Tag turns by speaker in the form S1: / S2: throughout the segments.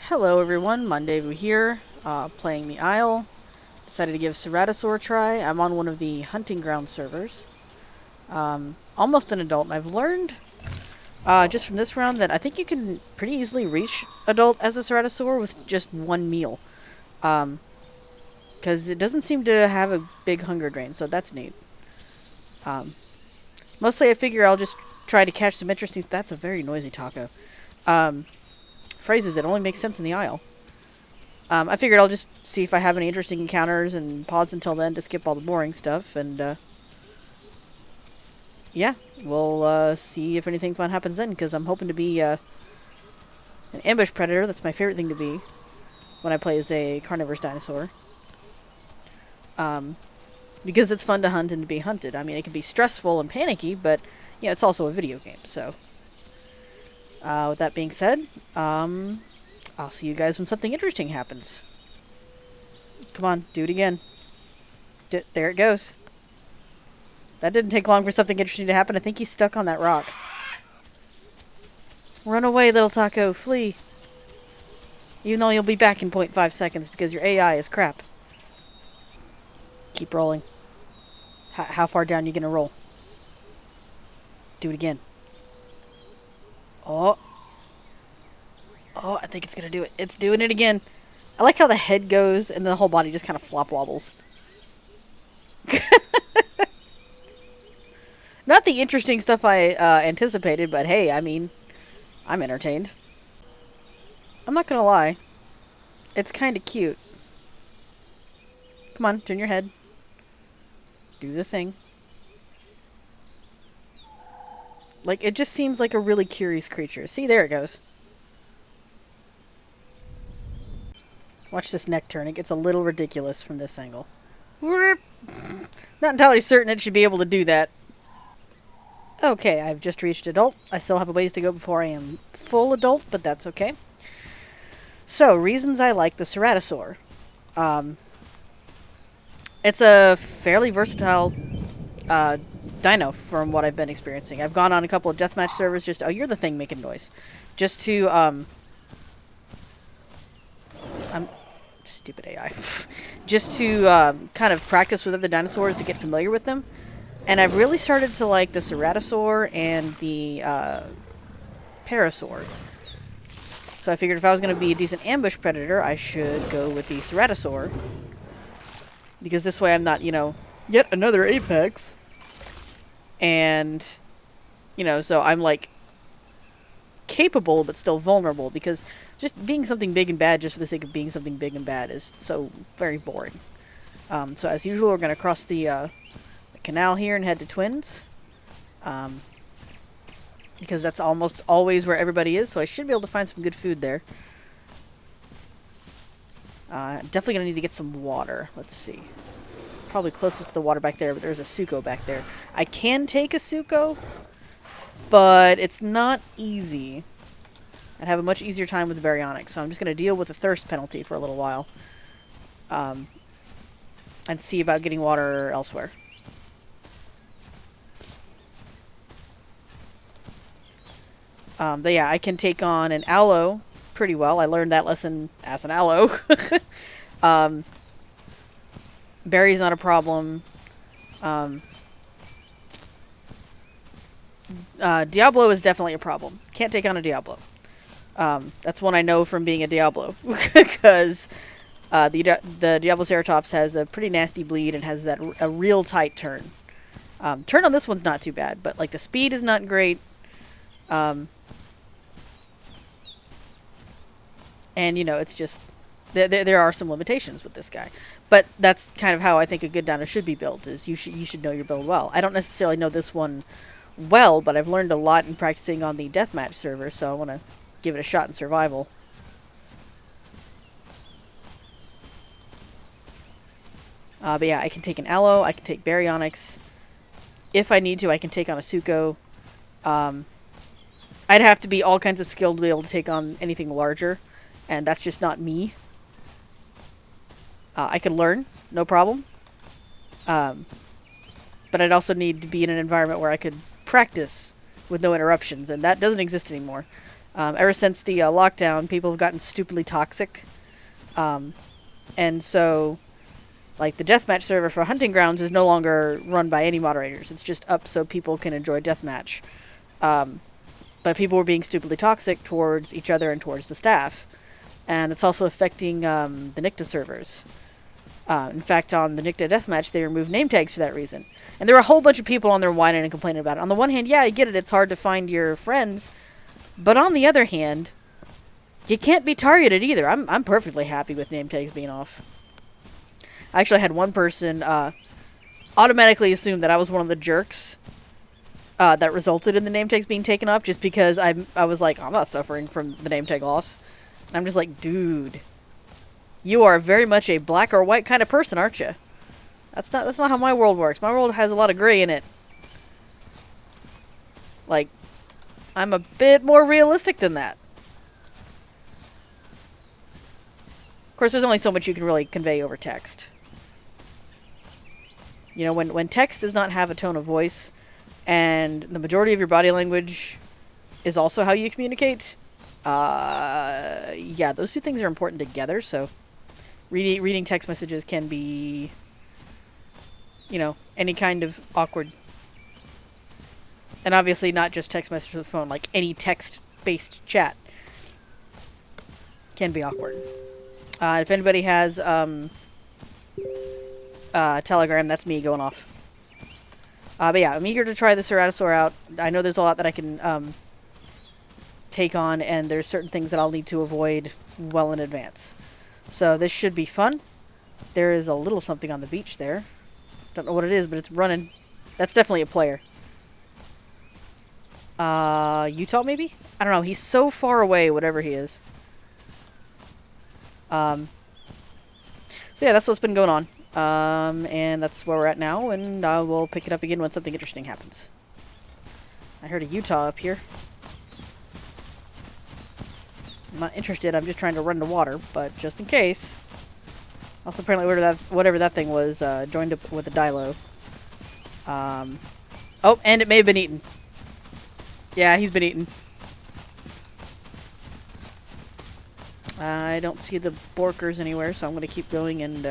S1: Hello everyone, Mondavu here, playing the Isle. Decided to give Cerato a try. I'm on one of the hunting ground servers. Almost an adult, and I've learned, just from this round, that I think you can pretty easily reach adult as a Ceratosaur with just one meal. Because it doesn't seem to have a big hunger drain, so that's neat. Um, Mostly I figure I'll just try to catch some interesting... That's a very noisy taco. Um, Phrases that only make sense in the Isle. I figured I'll just see if I have any interesting encounters and pause until then to skip all the boring stuff. And, yeah, we'll see if anything fun happens then, because I'm hoping to be an ambush predator. That's my favorite thing to be when I play as a carnivorous dinosaur. Because it's fun to hunt and to be hunted. I mean, it can be stressful and panicky, but, you know, it's also a video game, so... with that being said, I'll see you guys when something interesting happens. Come on, do it again. There it goes. That didn't take long for something interesting to happen. I think he's stuck on that rock. Run away, little taco. Flee. Even though you'll be back in 0.5 seconds because your AI is crap. Keep rolling. How far down are you going to roll? Do it again. Oh. Oh, I think it's going to do it. It's doing it again. I like how the head goes and the whole body just kind of flop wobbles. Not the interesting stuff I anticipated, but hey, I mean, I'm entertained. I'm not going to lie. It's kind of cute. Come on, turn your head. Do the thing. Like, it just seems like a really curious creature. See, there it goes. Watch this neck turn. It gets a little ridiculous from this angle. Not entirely certain it should be able to do that. Okay, I've just reached adult. I still have a ways to go before I am full adult, but that's okay. So, reasons I like the Ceratosaur. It's a fairly versatile dino from what I've been experiencing. I've gone on a couple of deathmatch servers just... Oh, you're the thing making noise. Just to, I'm... Stupid AI. Just to kind of practice with other dinosaurs to get familiar with them. And I've really started to like the Ceratosaur and the Parasaur. So I figured if I was going to be a decent ambush predator, I should go with the Ceratosaur. Because this way I'm not, you know, yet another apex. And, you know, so I'm like capable but still vulnerable, because just being something big and bad just for the sake of being something big and bad is so very boring. So as usual, we're going to cross the canal here and head to Twins. Because that's almost always where everybody is, so I should be able to find some good food there. Definitely going to need to get some water. Let's see. Probably closest to the water back there, but there's a Suco back there. I can take a Suco, but it's not easy. I'd have a much easier time with the Baryonyx, so I'm just going to deal with the thirst penalty for a little while. And see about getting water elsewhere. But yeah, I can take on an Aloe pretty well. I learned that lesson as an Aloe. Berry's not a problem. Diablo is definitely a problem. Can't take on a Diablo. That's one I know from being a Diablo. Because the Diabloceratops has a pretty nasty bleed and has a real tight turn. Turn on this one's not too bad, but like the speed is not great. And, you know, it's just... There are some limitations with this guy. But that's kind of how I think a good dino should be built, is you should know your build well. I don't necessarily know this one well, but I've learned a lot in practicing on the deathmatch server, so I want to give it a shot in survival. But yeah, I can take an Aloe, I can take Baryonyx. If I need to, I can take on a Suco. I'd have to be all kinds of skilled to be able to take on anything larger, and that's just not me. I could learn, no problem. But I'd also need to be in an environment where I could practice with no interruptions, and that doesn't exist anymore. Ever since the lockdown, people have gotten stupidly toxic. Um, and so, like, the deathmatch server for Hunting Grounds is no longer run by any moderators. It's just up so people can enjoy deathmatch. But people were being stupidly toxic towards each other and towards the staff. And it's also affecting the Nicta servers. In fact, on the Nicta Deathmatch, they removed name tags for that reason. And there were a whole bunch of people on there whining and complaining about it. On the one hand, yeah, I get it, it's hard to find your friends. But on the other hand, you can't be targeted either. I'm perfectly happy with name tags being off. I actually had one person automatically assume that I was one of the jerks that resulted in the name tags being taken off just because I was like, I'm not suffering from the name tag loss. And I'm just like, dude, you are very much a black or white kind of person, aren't you? That's not how my world works. My world has a lot of gray in it. Like, I'm a bit more realistic than that. Of course, there's only so much you can really convey over text. You know, when text does not have a tone of voice, and the majority of your body language is also how you communicate, yeah, those two things are important together, so reading text messages can be, you know, any kind of awkward. And obviously not just text messages with the phone, like any text-based chat can be awkward. If anybody has Telegram, that's me going off. But yeah, I'm eager to try the Ceratosaur out. I know there's a lot that I can take on, and there's certain things that I'll need to avoid well in advance. So this should be fun. There is a little something on the beach there. Don't know what it is, but it's running. That's definitely a player. Utah maybe? I don't know. He's so far away, whatever he is. So yeah, that's what's been going on. And that's where we're at now, and we'll pick it up again when something interesting happens. I heard a Utah up here. I'm not interested, I'm just trying to run to water, but just in case. Also, apparently, whatever that thing was, joined up with a Dilo. Oh, and it may have been eaten. Yeah, he's been eaten. I don't see the Borkers anywhere, so I'm going to keep going and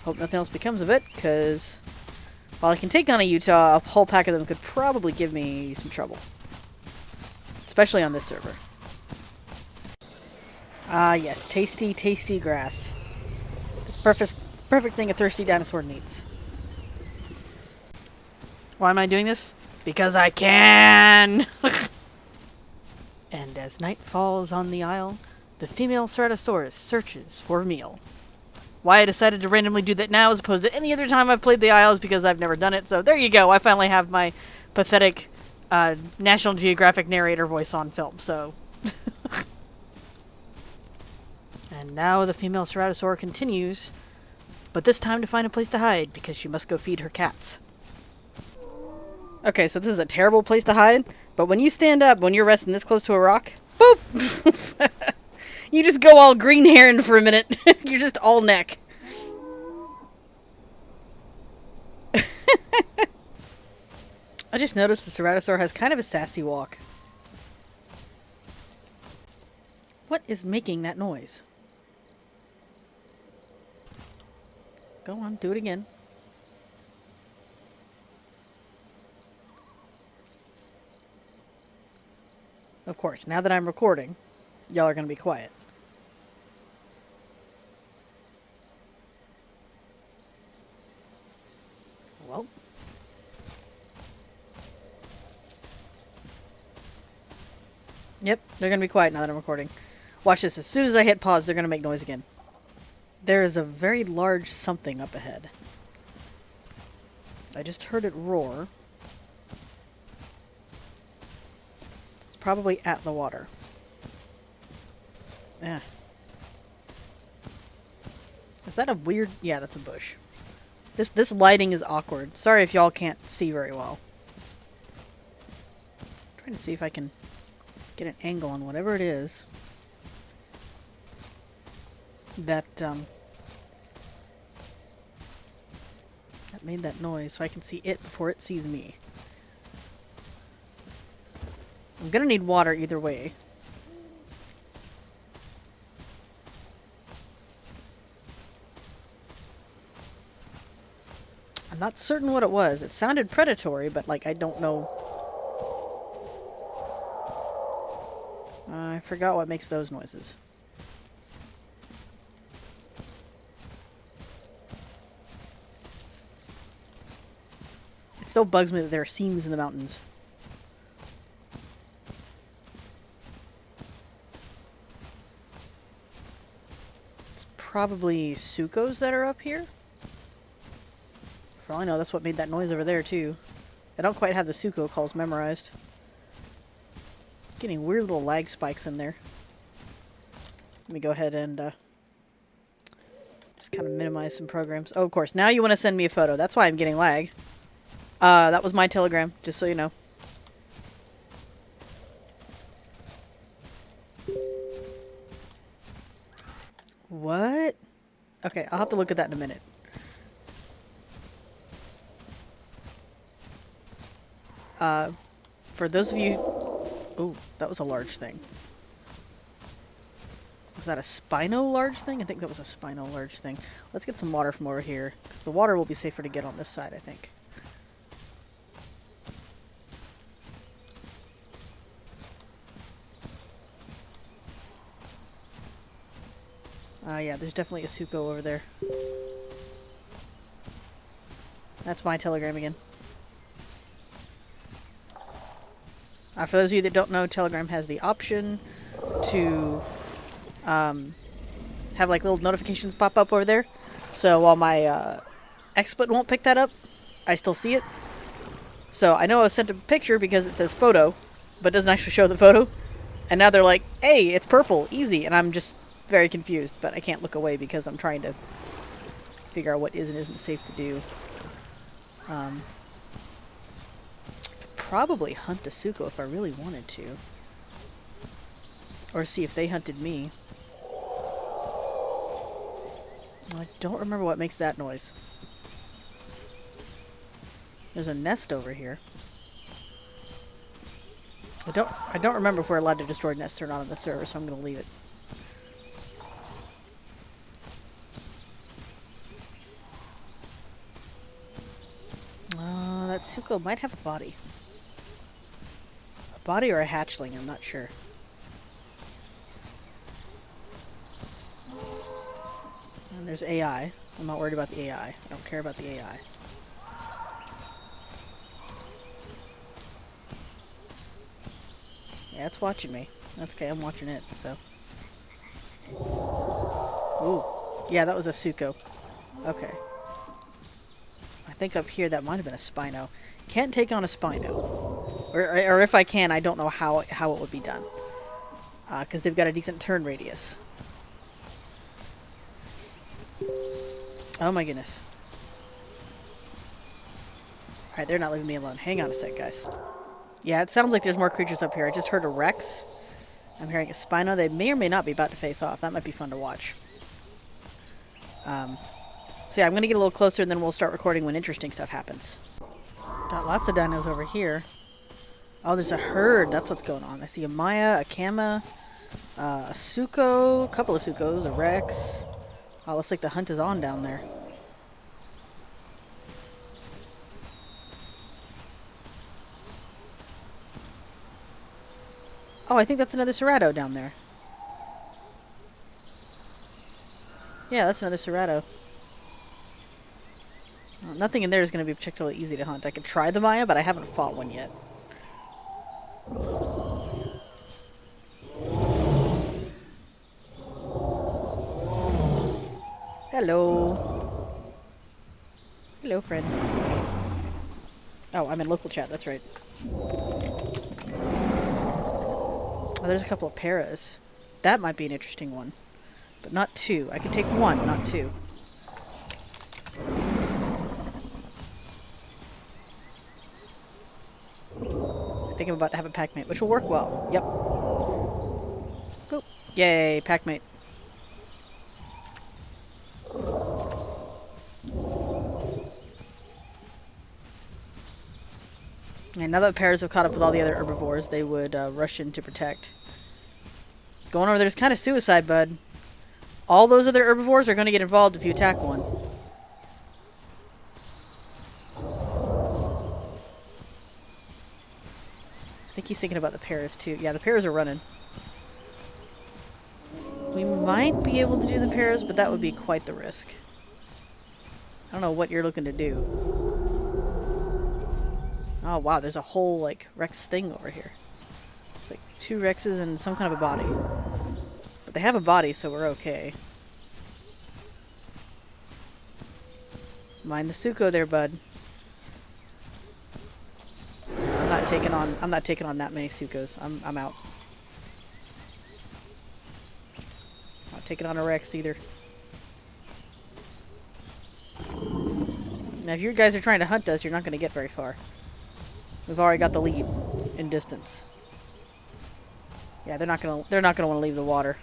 S1: hope nothing else becomes of it, because while I can take on a Utah, a whole pack of them could probably give me some trouble. Especially on this server. Ah, yes. Tasty, tasty grass. Perfect thing a thirsty dinosaur needs. Why am I doing this? Because I can! And as night falls on the isle, the female Ceratosaurus searches for a meal. Why I decided to randomly do that now as opposed to any other time I've played the Isle is because I've never done it. So there you go. I finally have my pathetic National Geographic narrator voice on film. So, and now the female Ceratosaur continues, but this time to find a place to hide because she must go feed her cats. Okay, so this is a terrible place to hide, but when you stand up, when you're resting this close to a rock, boop! You just go all green heron for a minute. You're just all neck. I just noticed the Ceratosaur has kind of a sassy walk. What is making that noise? Go on, do it again. Of course, now that I'm recording, y'all are going to be quiet. Well. Yep, they're going to be quiet now that I'm recording. Watch this. As soon as I hit pause, they're going to make noise again. There is a very large something up ahead. I just heard it roar. It's probably at the water. Yeah. Is that a weird... Yeah, that's a bush. This lighting is awkward. Sorry if y'all can't see very well. I'm trying to see if I can get an angle on whatever it is that that made that noise, so I can see it before it sees me. I'm gonna need water either way. I'm not certain what it was. It sounded predatory, but, like, I don't know. I forgot what makes those noises. It still bugs me that there are seams in the mountains. It's probably sucos that are up here. For all I know, that's what made that noise over there, too. I don't quite have the suco calls memorized. Getting weird little lag spikes in there. Let me go ahead and just kind of minimize some programs. Oh, of course. Now you want to send me a photo. That's why I'm getting lag. That was my Telegram, just so you know. What? Okay, I'll have to look at that in a minute. For those of you... Oh, that was a large thing. Was that a Spino large thing? I think that was a Spino large thing. Let's get some water from over here, because the water will be safer to get on this side, I think. Yeah, there's definitely a Suco over there. That's my Telegram again. For those of you that don't know, Telegram has the option to have like little notifications pop up over there. So while my XSplit won't pick that up, I still see it. So I know I was sent a picture because it says photo, but doesn't actually show the photo. And now they're like, hey, it's purple, easy. And I'm just very confused, but I can't look away because I'm trying to figure out what is and isn't safe to do. Probably hunt a Suco if I really wanted to. Or see if they hunted me. I don't remember what makes that noise. There's a nest over here. I don't remember if we're allowed to destroy nests or not on the server, so I'm gonna leave it. That Suco might have a body. A body or a hatchling, I'm not sure. And there's AI. I'm not worried about the AI. I don't care about the AI. Yeah, it's watching me. That's okay, I'm watching it, so. Ooh. Yeah, that was a Suco. Okay. I think up here that might have been a Spino. Can't take on a Spino. Or if I can, I don't know how it would be done. Because they've got a decent turn radius. Oh my goodness. Alright, they're not leaving me alone. Hang on a sec, guys. Yeah, it sounds like there's more creatures up here. I just heard a Rex. I'm hearing a Spino. They may or may not be about to face off. That might be fun to watch. So yeah, I'm going to get a little closer and then we'll start recording when interesting stuff happens. Got lots of dinos over here. Oh, there's a herd. That's what's going on. I see a Maya, a Kama, a Suco, a couple of Sucos, a Rex. Oh, looks like the hunt is on down there. Oh, I think that's another Cerato down there. Yeah, that's another Cerato. Well, nothing in there is going to be particularly easy to hunt. I could try the Maya, but I haven't fought one yet. Hello. Hello, friend. Oh, I'm in local chat, that's right. Oh, there's a couple of paras. That might be an interesting one. But not two. I could take one, not two. I think I'm about to have a packmate, which will work well. Yep. Boop. Yay, packmate. And now that bears have caught up with all the other herbivores, they would rush in to protect. Going over there is kind of suicide, bud. All those other herbivores are going to get involved if you attack one. I think he's thinking about the pears, too. Yeah, the pears are running. We might be able to do the pears, but that would be quite the risk. I don't know what you're looking to do. Oh, wow, there's a whole, like, Rex thing over here. It's like 2 Rexes and some kind of a body. But they have a body, so we're okay. Mind the Suko there, bud. I'm not taking on that many Sukos. I'm out. Not taking on a Rex either. Now if you guys are trying to hunt us, you're not going to get very far. We've already got the lead in distance. Yeah, they're not gonna want to leave the water.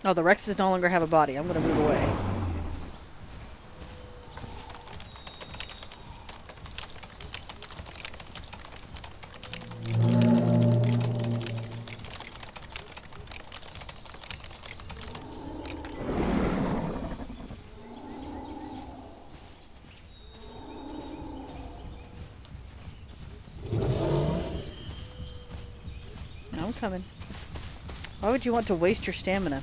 S1: Oh, the Rexes no longer have a body. I'm going to move away. I'm coming. Why would you want to waste your stamina?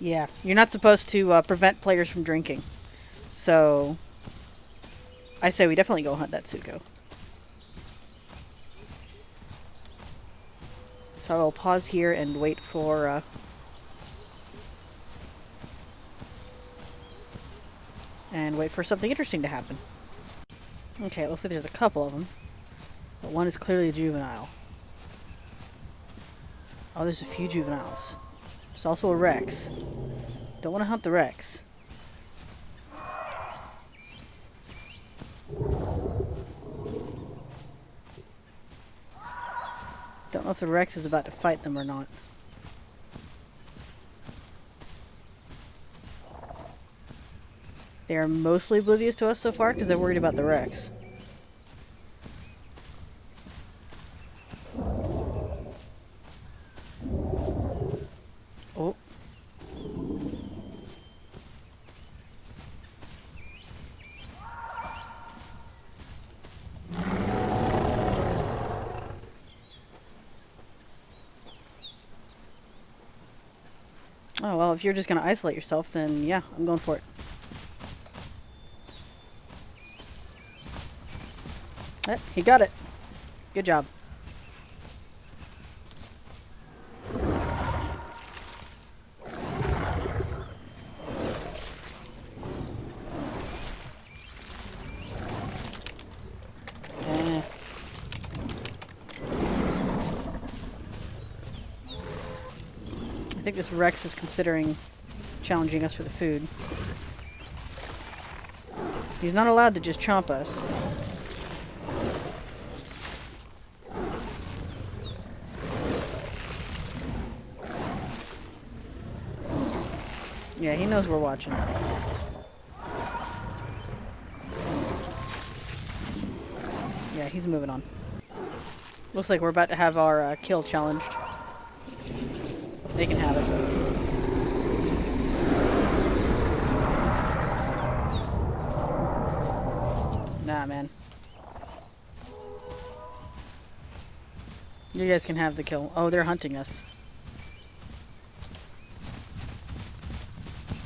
S1: Yeah, you're not supposed to prevent players from drinking. So, I say we definitely go hunt that Suko. So I will pause here and wait for... something interesting to happen. Okay, it looks like there's a couple of them. But one is clearly a juvenile. Oh, there's a few juveniles. There's also a Rex. Don't want to hunt the Rex. Don't know if the Rex is about to fight them or not. They are mostly oblivious to us so far because they're worried about the Rex. Oh. Oh, well, if you're just going to isolate yourself, then yeah, I'm going for it. He got it. Good job. I think this Rex is considering challenging us for the food. He's not allowed to just chomp us. Yeah, he knows we're watching. Yeah, he's moving on. Looks like we're about to have our kill challenged. They can have it. Nah, man. You guys can have the kill. Oh, they're hunting us.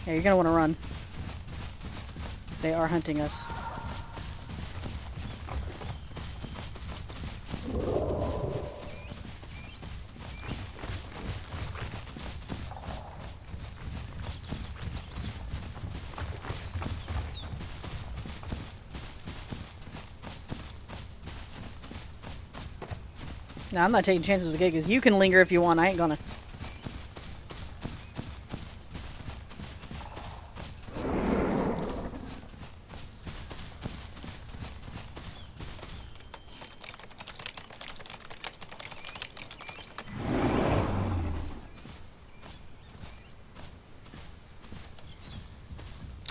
S1: Yeah, you're gonna want to run. They are hunting us. No, I'm not taking chances with the gigas. You can linger if you want. I ain't gonna.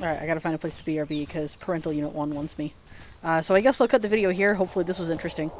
S1: Alright, I gotta find a place to BRB because Parental Unit 1 wants me. So I guess I'll cut the video here. Hopefully this was interesting.